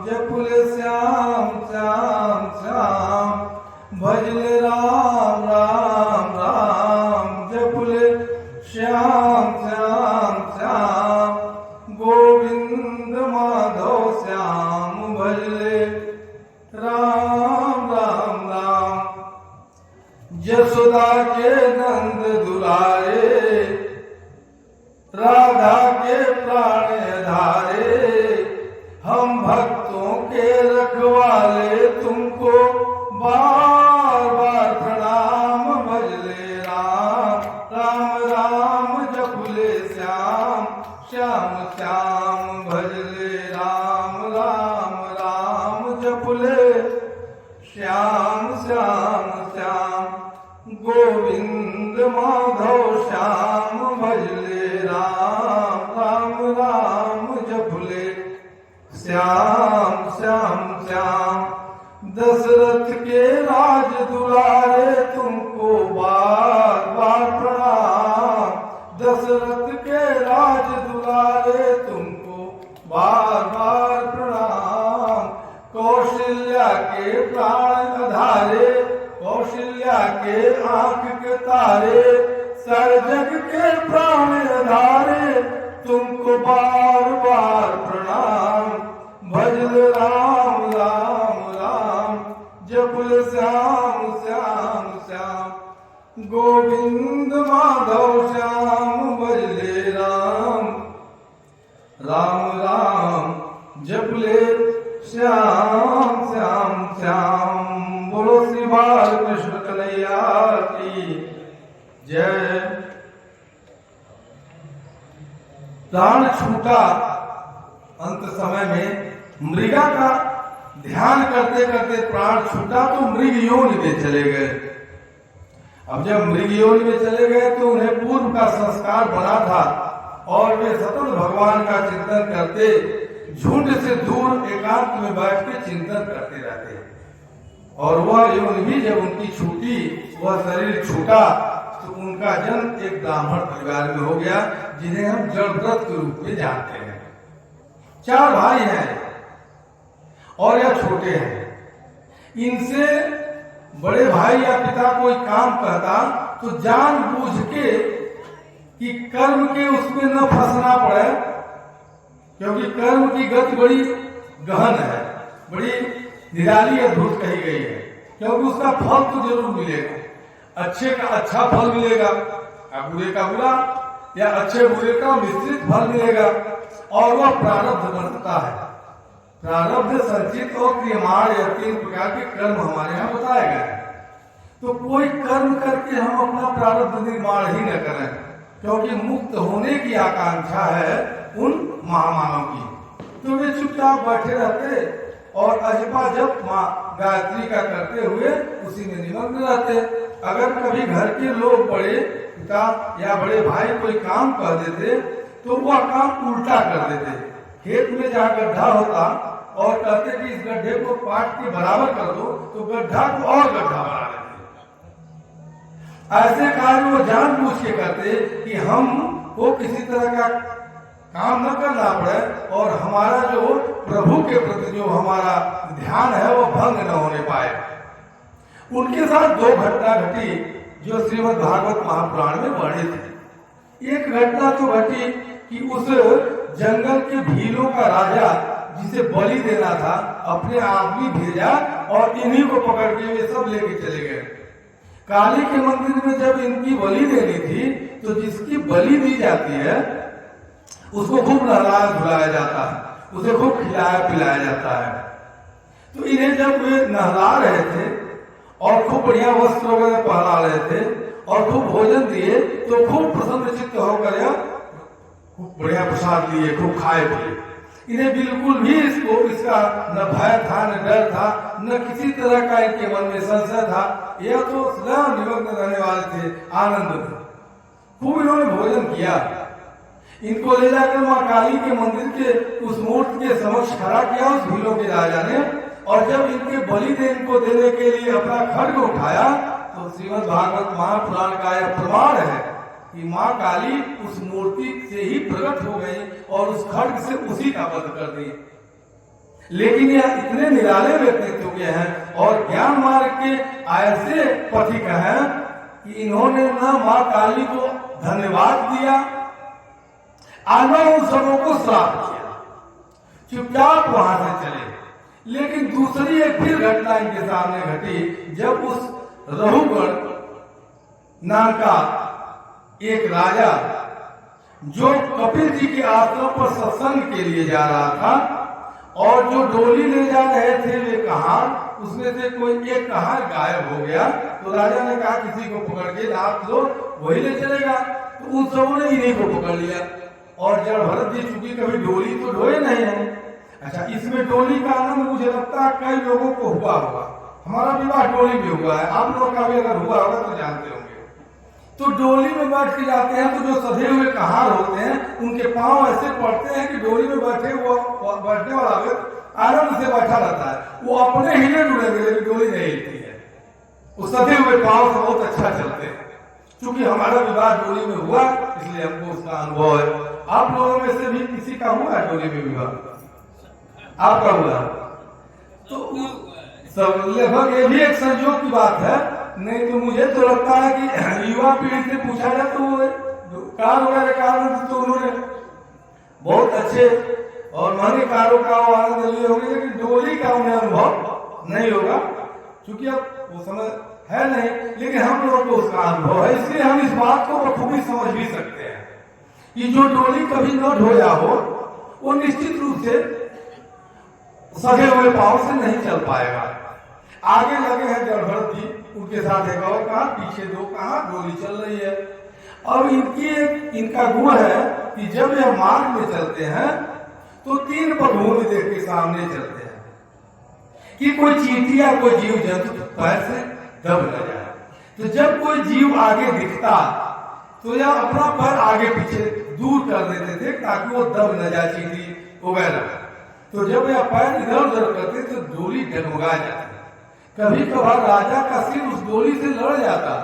जपुल श्याम श्याम श्याम भजले राम राम राम जपुल श्याम श्याम श्याम गोविंद माधव श्याम भजले राम राम राम यशोदा के नंद दुलारे राधा के प्राण धारे हम भक्तों के रखवाले तुमको बार बार प्रणाम भजले राम राम राम जपुले श्याम श्याम श्याम भजले राम राम राम जपुले श्याम श्याम श्याम गोविंद माधव श्याम भजले राम राम राम जपुले श्याम श्याम श्याम दशरथ के राज दुलारे तुमको बार बार प्रणाम दशरथ के राज दुलारे तुमको बार बार प्रणाम कौशल्या के प्राण आधारे कौशल्या के आंख के तारे सर जग के प्राण आधारे तुमको बार बार प्रणाम भजल राम राम राम जपुल श्याम श्याम श्याम गोविंद माधव श्याम भजले राम राम राम जपुले श्याम श्याम श्याम बोलो श्री बाल कृष्ण कन्हैया की जय। प्राण छूटा अंत समय में मृगा का ध्यान करते करते प्राण छूटा तो मृग योनि में चले गए। अब जब मृग योनि में चले गए तो उन्हें पूर्व का संस्कार बना था और वे सतत भगवान का चिंतन करते झुंड से दूर एकांत में बैठ के चिंतन करते रहते और वह योनि भी जब उनकी छूटी वह शरीर छूटा तो उनका जन्म एक ब्राह्मण परिवार में हो गया जिन्हें हम जड़व्रत के रूप में जानते हैं। 4 भाई हैं और यह छोटे हैं। इनसे बड़े भाई या पिता कोई काम कहता तो जानबूझ के कि कर्म के उसमें न फंसना पड़े क्योंकि कर्म की गति बड़ी गहन है बड़ी निराली अद्भुत कही गई है क्योंकि उसका फल तो जरूर मिलेगा अच्छे का अच्छा फल मिलेगा या बुरे का बुरा या अच्छे बुरे का मिश्रित फल मिलेगा और वह प्रारब्ध बनता है। प्रारब्ध संचित और क्रियमाण या 3 प्रकार के कर्म हमारे यहाँ बताए गए हैं। तो कोई कर्म करके हम अपना प्रारब्ध निर्माण ही न करें क्योंकि मुक्त होने की आकांक्षा है उन महामानव की। तो वे चुपचाप बैठे रहते और अजपा जप माँ गायत्री का करते हुए उसी में निमग्न रहते। अगर कभी घर के लोग बड़े पिता या बड़े भाई कोई काम कर देते तो वह काम उल्टा कर देते। खेत में जहाँ गड्ढा होता और कहते कि इस गड्ढे को पाट के बराबर कर दो तो गड्ढा को और गड्ढा बना देते। ऐसे कार्य वो जानबूझ के करते कि हम को किसी तरह का काम न करना पड़े और हमारा जो प्रभु के प्रति जो हमारा ध्यान है वो भंग न होने पाए। उनके साथ 2 घटना घटी जो श्रीमद् भागवत महापुराण में वर्णित है। एक घटना तो घटी कि उस जंगल के भीलों का राजा जिसे बलि देना था अपने आदमी भेजा और इन्हीं को पकड़ के वे सब लेके चले गए। काली के मंदिर में जब इनकी बलि देनी थी तो जिसकी बलि दी जाती है उसको खूब नहलाया धुलाया जाता है उसे खूब खिलाया पिलाया जाता है। तो इन्हें जब वे नहला रहे थे और खूब बढ़िया वस्त्र वगैरह पहना रहे थे और खूब भोजन दिए तो खूब प्रसन्न चित्त होकर यह खूब बढ़िया प्रसाद लिए खूब खाए पिए। इन्हें बिल्कुल भी इसका न भय था न डर था न किसी तरह का इनके मन में संशय था। यह तो स्वयं निमग्न रहने वाले थे आनंद में। खूब इन्होंने भोजन किया। इनको ले जाकर माँ काली के मंदिर के उस मूर्ति के समक्ष खड़ा किया उस भीलों के राजा ने और जब इनके बलि को देने के लिए अपना खड्ग उठाया तो श्रीमद् भागवत महापुराण का यह प्रमाण है कि माँ काली उस मूर्ति से ही प्रकट हो गई और उस खड्ग से उसी का वध कर दी। लेकिन यह इतने निराले व्यक्तित्व के हैं और ज्ञान मार्ग के ऐसे पथिक हैं कि इन्होंने न मां काली को धन्यवाद दिया, न उन सबों को श्राप किया, चुपचाप वहां से चले। लेकिन दूसरी एक फिर घटना इनके सामने घटी, जब उस रहुगण नाम का एक राजा जो कपिल जी के आश्रम पर सत्संग के लिए जा रहा था और जो डोली ले जा रहे थे वे कहार, उसमें से कोई एक कहार गायब हो गया। तो राजा ने कहा किसी को पकड़ के आप लो, वही ले चलेगा। तो उन सबों ने इन्हीं को पकड़ लिया। और जब भरत जी चूंकि कभी डोली तो ढोए नहीं है, अच्छा इसमें डोली का आनंद मुझे लगता है कई लोगों को हुआ होगा, हमारा विवाह डोली में हुआ है, आप लोगों का भी अगर हुआ होगा तो जानते होंगे। तो डोली में बैठ के जाते हैं तो जो सधे हुए कहार होते हैं उनके पांव ऐसे पड़ते हैं कि डोली में बैठे बैठने वाला व्यक्ति आनंद से बैठा रहता है, वो अपने हिले डुलेंगे लेकिन डोली नहीं हिलती है। वो सधे हुए पांव से बहुत अच्छा चलते हैं। चूंकि हमारा विवाह डोली में हुआ इसलिए हमको उसका अनुभव है। आप लोगों में से भी किसी का हुआ है डोली में विवाह? आपका हुआ? तो सब लगभग ये भी एक संयोग की बात है। नहीं तो मुझे तो लगता है कि युवा पीढ़ी से पूछा जाए तो कार वगैरह का आनंद तो उन्होंने बहुत अच्छे और महंगे कारों का आनंद लिए होंगे, लेकिन डोली का उन्हें अनुभव नहीं होगा क्योंकि अब वो समय है नहीं। लेकिन हम लोगों को उसका अनुभव है, इसलिए हम इस बात को बखूबी समझ भी सकते हैं कि जो डोली कभी न ढोया हो वो निश्चित रूप से सगे हुए पांव से नहीं चल पाएगा। आगे लगे हैं जड़भरत जी, उनके साथ एक और कहा, पीछे दो कहा, डोली चल रही है। अब इनका गुण है कि जब यह मार्ग में चलते हैं तो तीन पगभूमि देख के सामने चलते हैं कि कोई चींटी या कोई जीव जंतु पैर से दब न जाए। तो जब कोई जीव आगे दिखता तो यह अपना पैर आगे पीछे दूर कर देते थे ताकि वो दब न जाए चींटी वगैरह। तो जब यह पैर इधर उधर करते तो डोली डगमगा जाती। कभी कभार राजा का सिर उस डोली से लड़ जाता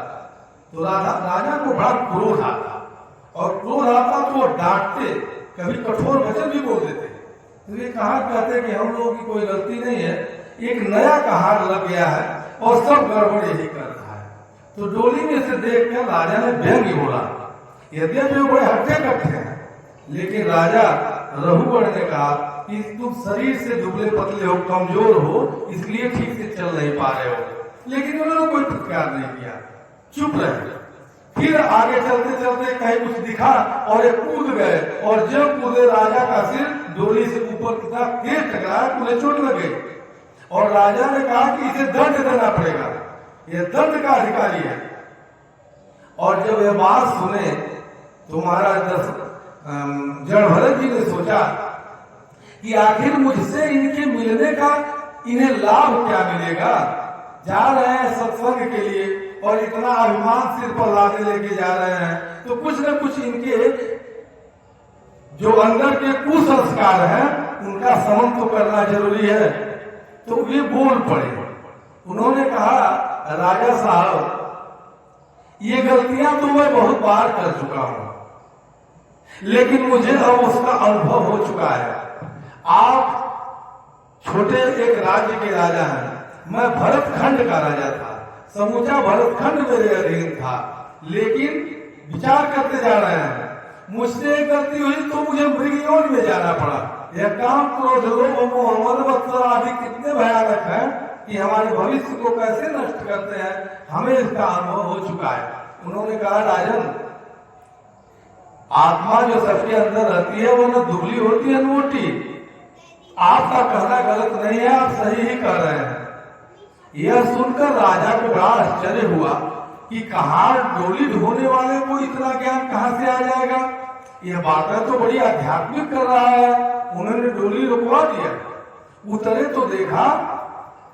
तो राजा को बड़ा क्रोध आता, और क्रोध आता तो वो डांटते, कभी कठोर वचन भी बोल देते। तो ये कहार कहते कि हम लोगों की कोई गलती नहीं है, एक नया कहार लग गया है और सब गड़बड़ यही कर रहा है। तो डोली में से देख कर राजा ने व्यंग्य बोला। यद्यपि वो बड़े हट्टे कट्टे हैं, लेकिन राजा रहुगण ने कहा कि तुम शरीर से दुबले पतले हो, कमजोर हो, इसलिए ठीक से चल नहीं पा रहे हो। लेकिन उन्होंने कोई प्रतिकार नहीं किया, चुप रहे। फिर आगे चलते चलते कहीं कुछ दिखा और एक कूद गए, और जब कूदे राजा का सिर डोली से ऊपर की तरफ तेज टकराया, उन्हें चोट लग गई। और राजा ने कहा कि इसे दंड देना पड़ेगा, यह दंड का अधिकारी है। और जब यह बात सुने तो महाराज जड़भरत जी ने सोचा कि आखिर मुझसे इनके मिलने का इन्हें लाभ क्या मिलेगा। जा रहे हैं सत्संग के लिए और इतना अभिमान सिर पर लादे लेके जा रहे हैं, तो कुछ न कुछ इनके जो अंदर के कुसंस्कार हैं उनका समन तो करना जरूरी है। तो वे बोल पड़े। उन्होंने कहा, राजा साहब ये गलतियां तो मैं बहुत बार कर चुका हूं, लेकिन मुझे अब उसका अनुभव हो चुका है। आप छोटे एक राज्य के राजा हैं, मैं भरतखंड का राजा था, समूचा भरतखंड मेरे अधीन था, लेकिन विचार करते जा रहे हैं मुझसे एक गलती हुई तो मुझे मृगयोनि में जाना पड़ा। यह काम, क्रोध, लोभ, मोह, मद, मत्सर आदि कितने भयानक हैं कि हमारे भविष्य को कैसे नष्ट करते हैं, हमें इसका अनुभव हो चुका है। उन्होंने कहा, राजन आत्मा जो सबके अंदर रहती है वो न दुबली होती है न मोटी। आपका कहना गलत नहीं है, आप सही ही कह रहे हैं। यह सुनकर राजा को बड़ा आश्चर्य हुआ कि कहार डोली ढोने वाले को इतना ज्ञान कहां से आ जाएगा। यह बातें तो बड़ी आध्यात्मिक कर रहा है। उन्होंने डोली रुकवा दिया, उतरे तो देखा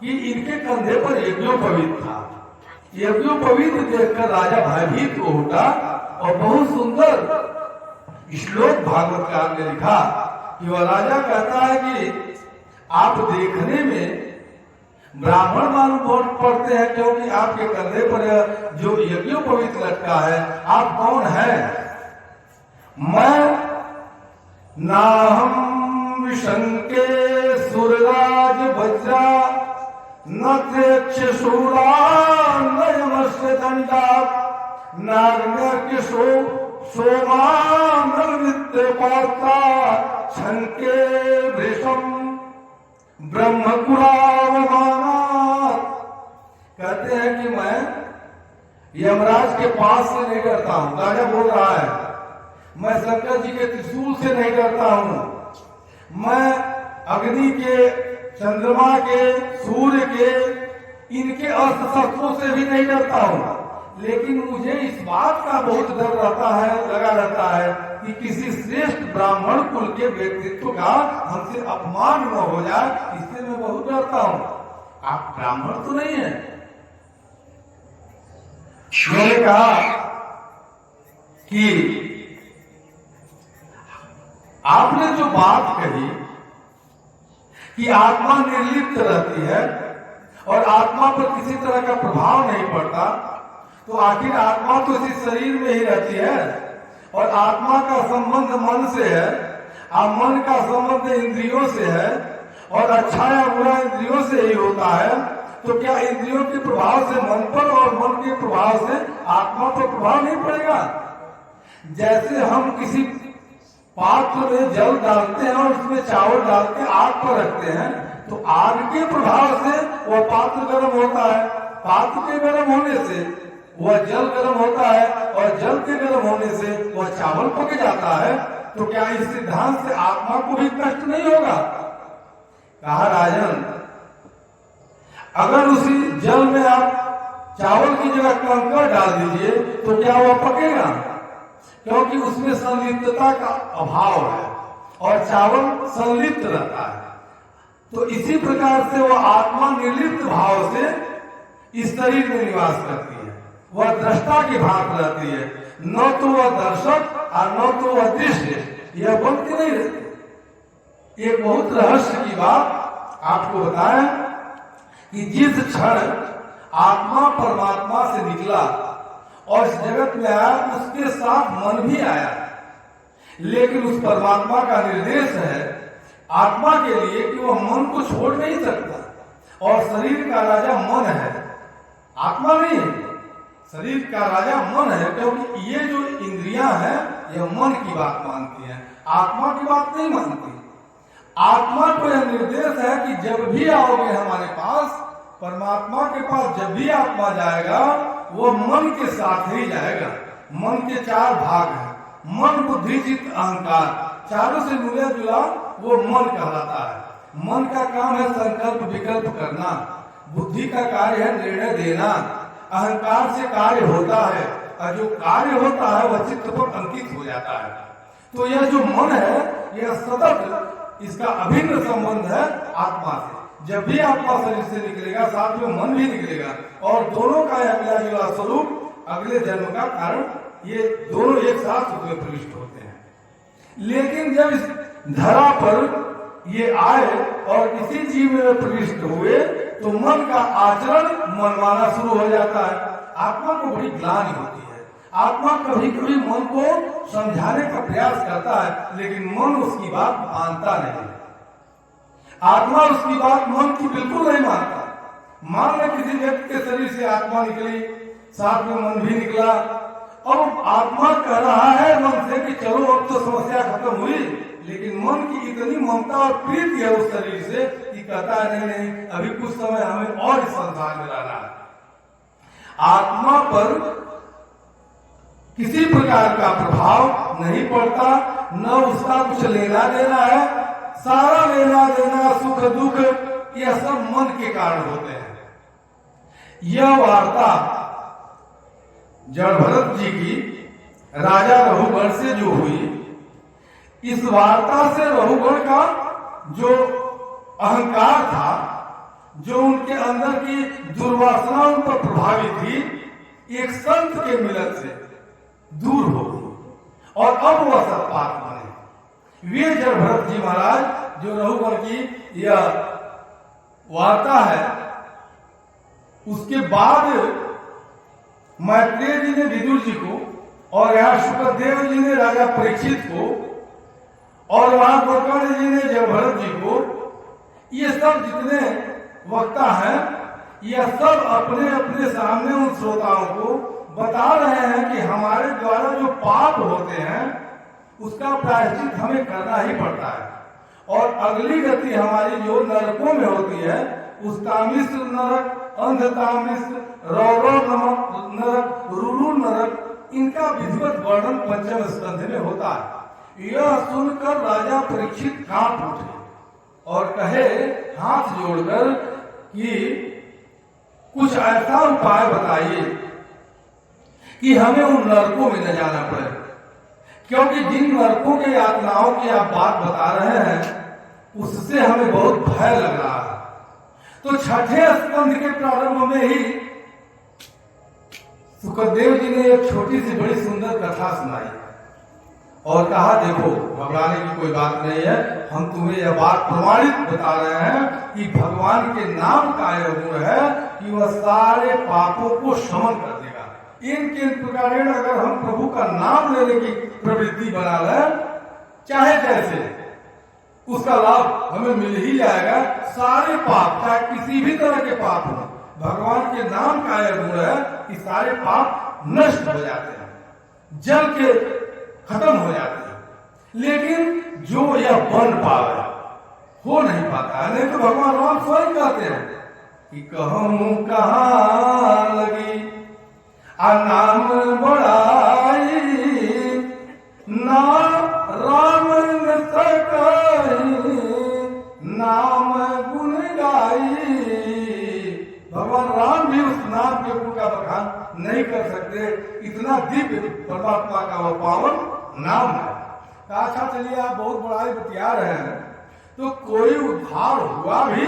कि इनके कंधे पर यज्ञोपवीत था। यज्ञोपवीत देखकर राजा भयभीत हो उठा और बहुत सुंदर श्लोक भागवतकार ने लिखा कि वह राजा कहता है कि आप देखने में ब्राह्मण मालूम पड़ते हैं, क्योंकि आपके कंधे पर जो यज्ञोपवीत लटका है, आप कौन हैं? मैं नाहं विशंके सुरराज वज्रा न त्रेक्ष शूरा न यमस्य दंडा नारण्य किशो सोमा नृत्य पाता छंके भृशम ब्रह्मकुलावमाना। कहते हैं कि मैं यमराज के पास से नहीं डरता हूं। राजा बोल रहा है, मैं शंकर जी के त्रिशूल से नहीं डरता हूं, मैं अग्नि के, चंद्रमा के, सूर्य के, इनके अस्त्र शस्त्रों से भी नहीं डरता हूं, लेकिन मुझे इस बात का बहुत डर रहता है, लगा रहता है कि किसी श्रेष्ठ ब्राह्मण कुल के व्यक्तित्व का हमसे अपमान न हो जाए, इससे मैं बहुत डरता हूं। आप ब्राह्मण तो नहीं है। मैंने कहा कि आपने जो बात कही कि आत्मा निर्लिप्त रहती है और आत्मा पर किसी तरह का प्रभाव नहीं पड़ता, तो आखिर आत्मा तो इसी शरीर में ही रहती है और आत्मा का संबंध मन से है और मन का संबंध इंद्रियों से है और अच्छा या बुरा इंद्रियों से ही होता है। तो क्या इंद्रियों के प्रभाव से मन पर और मन के प्रभाव से आत्मा पर प्रभाव नहीं पड़ेगा? जैसे हम किसी पात्र में जल डालते हैं और उसमें चावल डाल के आग पर रखते हैं, तो आग के प्रभाव से वह पात्र गर्म होता है, पात्र के गर्म होने से वह जल गर्म होता है और जल के गर्म होने से वह चावल पक जाता है। तो क्या इस सिद्धांत से आत्मा को भी कष्ट नहीं होगा? कहा राजन, अगर उसी जल में आप चावल की जगह कंकड़ डाल दीजिए तो क्या वह पकेगा? क्योंकि उसमें संलिप्तता का अभाव है और चावल संलिप्त रहता है। तो इसी प्रकार से वह आत्मा निर्लिप्त भाव से इस शरीर में निवास करती है, वह दृष्टा की भांति रहती है, न तो वह दर्शक और न तो वह दृश्य, यह बन के नहीं रहती। एक बहुत रहस्य की बात आपको बताएं कि जिस क्षण आत्मा परमात्मा से निकला और इस जगत में आया, उसके साथ मन भी आया, लेकिन उस परमात्मा का निर्देश है आत्मा के लिए कि वह मन को छोड़ नहीं सकता और शरीर का राजा मन है, आत्मा नहीं है। शरीर का राजा मन है, क्योंकि ये जो इंद्रियां हैं यह मन की बात मानती हैं, आत्मा की बात नहीं मानती। आत्मा को यह निर्देश है कि जब भी आओगे हमारे पास, परमात्मा के पास जब भी आत्मा जाएगा वो मन के साथ ही जाएगा। मन के चार भाग हैं, मन, बुद्धि, चित्त, अहंकार, चारों से मिला जुला वो मन कहलाता है। मन का काम है संकल्प विकल्प करना, बुद्धि का कार्य है निर्णय देना, अहंकार से कार्य होता है और जो कार्य होता है वह चित्त पर अंकित हो जाता है। तो यह जो मन है यह सतत इसका अभिन्न संबंध है आत्मा से। जब भी आत्मा शरीर से निकलेगा साथ में मन भी निकलेगा और दोनों का यह मिला जुला स्वरूप अगले जन्म का कारण, ये दोनों एक साथ उसमें प्रविष्ट होते हैं। लेकिन जब इस धरा पर ये आए और किसी जीव में प्रविष्ट हुए तो मन का आचरण मनमाना शुरू हो जाता है। आत्मा को बड़ी ग्लानि होती है, आत्मा कभी कभी मन को समझाने का प्रयास करता है, लेकिन मन उसकी बात मानता नहीं। आत्मा उसकी बात मन की बिल्कुल नहीं मानता। मान ले किसी व्यक्ति के शरीर से आत्मा निकली, साथ में मन भी निकला, और आत्मा कह रहा है मन से कि चलो अब तो समस्या खत्म हुई, लेकिन मन की इतनी ममता और प्रीति है उस शरीर से कि कहता है नहीं नहीं, अभी कुछ समय हमें और इस संसार में रहना है। आत्मा पर किसी प्रकार का प्रभाव नहीं पड़ता, न उसका कुछ लेना देना है। सारा लेना देना, सुख दुख, यह सब मन के कारण होते हैं। यह वार्ता जड़भरत जी की राजा रघुगण से जो हुई, इस वार्ता से रघुगण का जो अहंकार था, जो उनके अंदर की दुर्वासना उन पर प्रभावी थी, एक संत के मिलन से दूर हो गई और अब वह सत्पात्र बने। वे जड़भरत जी महाराज जो रघुगण की यह वार्ता है, उसके बाद मैत्रेय जी ने विदुर जी को और यहाँ शुक्रदेव जी ने राजा परीक्षित को और वहां गोकर्ण जी ने जड़भरत जी को ये सब जितने वक्ता हैं, यह सब अपने अपने सामने उन श्रोताओं को बता रहे हैं कि हमारे द्वारा जो पाप होते हैं उसका प्रायश्चित हमें करना ही पड़ता है, और अगली गति हमारी जो नरकों में होती है, उस तामिश्र नरक, अंधतामिश्र, रौरव नरक, रुरु नरक, इनका विधिवत वर्णन पंचम स्कंध में होता है। यह सुनकर राजा परीक्षित कांप उठे और कहे हाथ जोड़कर कि कुछ ऐसा उपाय बताइए कि हमें उन नरकों में न जाना पड़े, क्योंकि जिन नरकों के यातनाओं की आप बात बता रहे हैं उससे हमें बहुत भय लग रहा है। तो छठे स्कंध के प्रारंभ में ही सुखदेव जी ने एक छोटी सी बड़ी सुंदर कथा सुनाई और कहा देखो घबराने की कोई बात नहीं है, हम तुम्हें यह बात प्रमाणित बता रहे हैं कि भगवान के नाम का यह गुण है कि वह सारे पापों को शमन कर देगा। इन प्रकार अगर हम प्रभु का नाम लेने की प्रवृत्ति बना लें, चाहे जैसे, उसका लाभ हमें मिल ही जाएगा। सारे पाप, चाहे किसी भी तरह के पाप हो, भगवान के नाम का यह गुण है कि सारे पाप नष्ट हो जाते हैं, जल के खत्म हो जाते हैं। लेकिन जो यह बन पावे हो नहीं पाता है। नहीं तो भगवान राम स्वयं कहते हैं कि कहूं कहां लगी नाम बड़ाई, ना राम न सकाई नाम गुण गाई। भगवान राम भी उस नाम के गुण का बखान नहीं कर सकते, इतना दिव्य परमात्मा का वह पावन नाम है। अच्छा चलिए, आप बहुत बड़ाई बतिया रहे हैं, तो कोई उद्धार हुआ भी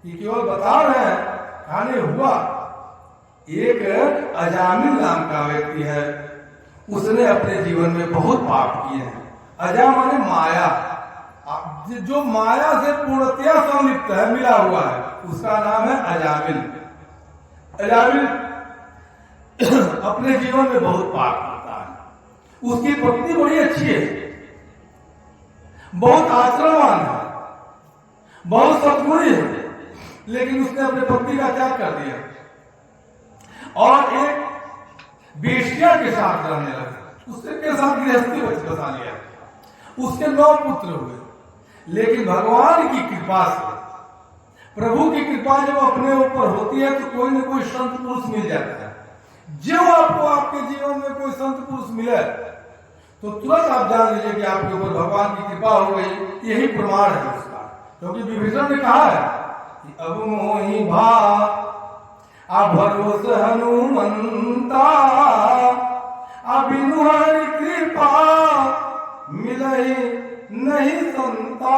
कि केवल बता रहे हैं? खाने हुआ। एक अजामिल नाम का व्यक्ति है, उसने अपने जीवन में बहुत पाप किए हैं। अजा माने माया, जो माया से पूर्णतया संलिप्त है, मिला हुआ है, उसका नाम है अजामिल। अजामिल अपने जीवन में बहुत पाप करता है। उसकी पत्नी बड़ी अच्छी है, बहुत आचरणवान है, बहुत सद्गुणी है, लेकिन उसने अपने पत्नी का त्याग कर दिया और एक बेश्या के साथ रहने लगा। उससे के साथ गृहस्थी बसा लिया। उसके 9 पुत्र हुए, लेकिन भगवान की कृपा से, प्रभु की कृपा जब अपने ऊपर होती है तो कोई न कोई संत पुरुष मिल जाता है। जो आपको आपके जीवन में कोई संत पुरुष मिले तो तुरंत आप जान लीजिए कि आपके ऊपर भगवान की कृपा हो गई। यही प्रमाण है उसका, क्योंकि विभीषण ने कहा है कि अब मोहि भा भरोस हनुमंता, बिनु हरि कृपा मिलई नहीं संता,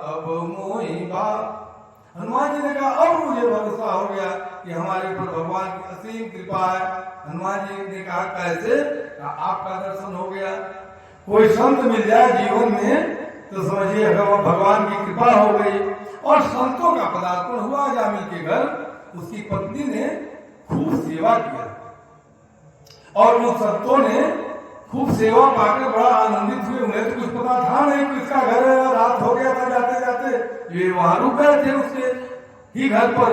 अब मोहि भा। हनुमान जी ने कहा अब मुझे भरोसा हो गया कि हमारे ऊपर भगवान की असीम कृपा है। हनुमान जी ने कहा कैसे? आपका दर्शन हो गया। कोई संत मिल जाए जीवन में तो समझिए भगवान की कृपा हो गई। और संतों का पदार्पण हुआ अजामिल के घर। उसकी पत्नी ने खूब सेवा किया और उन संतों ने खूब सेवा पाकर बड़ा आनंदित हुए। उन्हें तो कुछ पता था नहीं कि इसका घर है, और रात हो गया था जाते जाते। ये वहां रुक गए थे उसके ही घर पर।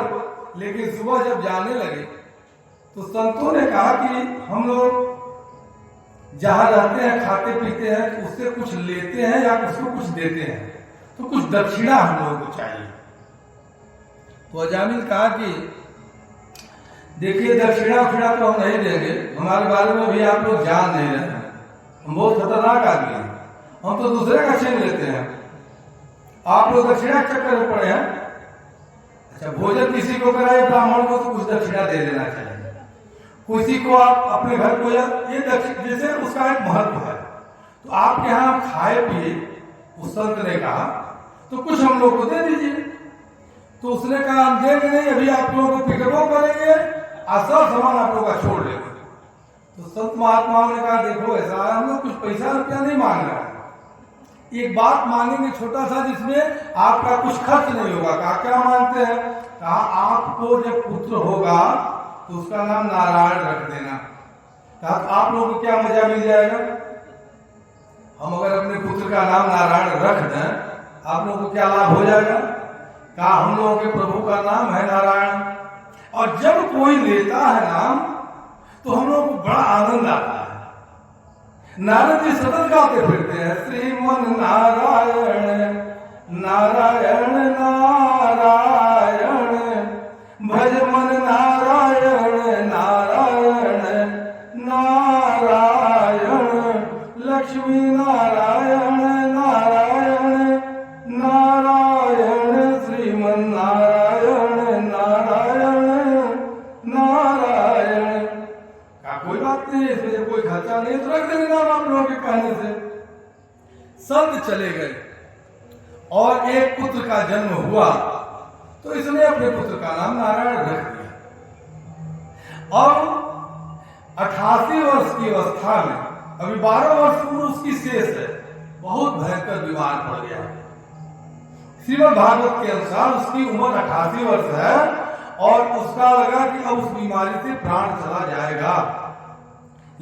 लेकिन सुबह जब जाने लगे तो संतों ने कहा कि हम लोग जहां रहते हैं, खाते पीते हैं, तो उससे कुछ लेते हैं या उसको कुछ देते हैं, तो कुछ दक्षिणा हम लोगों को चाहिए। तो अजामिल कहा कि देखिए दक्षिणा तो हम नहीं देंगे, हमारे बारे में भी आप लोग जान नहीं रहे हैं, हम बहुत खतरनाक आदमी हैं, हम तो दूसरे का छीन लेते हैं, आप लोग दक्षिणा के चक्कर में पड़े हैं। अच्छा, भोजन किसी को कराए ब्राह्मण को तो कुछ दक्षिणा दे देना चाहिए। किसी को आप अपने घर को, ये जैसे उसका एक महत्व है, तो आपके यहाँ खाए पिए, उस संत ने कहा तो कुछ हम लोग को दे दीजिए। तो उसने कहा हम देंगे नहीं, अभी आप लोगों को पिकअप करेंगे, सब सामान आप लोगों का छोड़ लेंगे। तो संत महात्माओं ने कहा देखो ऐसा है, हम लोग कुछ पैसा रुपया नहीं मांग रहे हैं, एक बात मांगेंगे छोटा सा जिसमें आपका कुछ खर्च नहीं होगा। कहा क्या मांगते हैं? कहा आपको जब पुत्र होगा तो उसका नाम नारायण रख देना। कहा आप लोगों को क्या मजा मिल जाएगा? हम अगर अपने पुत्र का नाम नारायण रख दें आप लोगों को क्या लाभ हो जाएगा? कहा हम लोगों के प्रभु का नाम है नारायण, और जब कोई लेता है नाम तो हम लोगों को बड़ा आनंद आता है। नारद जी सतत गाते फिरते हैं, श्रीमन नारायण नारायण नारायण, भज मन नारायण नारायण नारायण, लक्ष्मी नारायण नारायण नारायण, श्रीमन नारायण नारायण नारायण। का कोई बात नहीं, इसमें कोई खर्चा नहीं, तो रख देंगे नाम आप लोगों के कहने से। संत चले गए और एक पुत्र का जन्म हुआ, तो इसने अपने पुत्र का नाम नारायण रख दिया। और 88 वर्ष की अवस्था में, अभी 12 वर्ष उम्र उसकी शेष है, बहुत भयंकर बीमार पड़ गया। श्रीमद् भागवत के अनुसार उसकी उम्र 88 वर्ष है और उसका लगा कि अब उस बीमारी से प्राण चला जाएगा,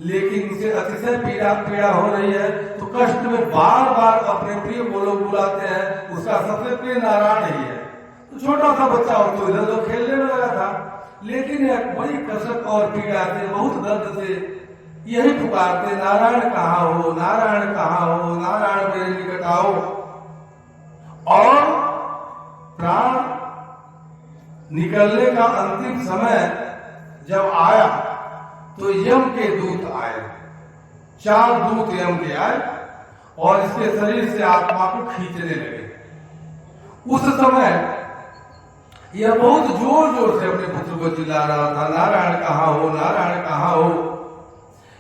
लेकिन उसे अतिशय पीड़ा हो रही है। तो कष्ट में बार बार अपने प्रिय को लोग बुलाते हैं, उसका सबसे प्रिय नारायण ही है। तो छोटा सा बच्चा हो तो इधर उधर खेलने में लगा था, लेकिन एक बड़ी कसक और पीड़ा से, बहुत दर्द से यही पुकारते, नारायण कहाँ हो, नारायण कहाँ हो, नारायण मेरे निकट आओ। और प्राण निकलने का अंतिम समय जब आया तो यम के दूत आए, 4 दूत यम के आए और इसके शरीर से आत्मा को खींचने लगे। उस समय यह बहुत जोर जोर से अपने पुत्र को चिल्ला रहा था, नारायण कहाँ हो, नारायण कहाँ हो।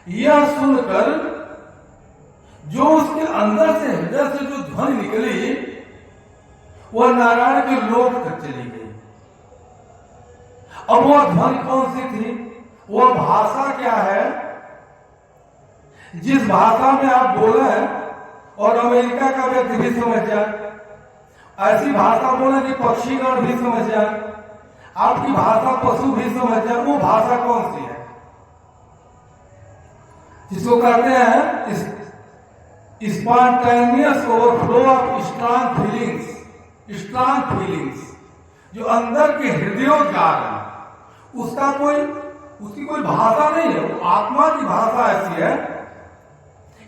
यह सुनकर जो उसके अंदर से, हृदय से जो ध्वनि निकली, वह नारायण के लोक तक चली गई। अब वह ध्वनि कौन सी थी, वह भाषा क्या है, जिस भाषा में आप बोले और अमेरिका का व्यक्ति भी समझ जाए, ऐसी भाषा बोले कि पक्षीगण भी समझ जाए, आपकी भाषा पशु भी समझ जाए, वो भाषा कौन सी है? जिसको कहते हैं spontaneous overflow of strong feelings, जो अंदर के हृदयोद्गार है, उसकी कोई भाषा नहीं है, वो आत्मा की भाषा ऐसी है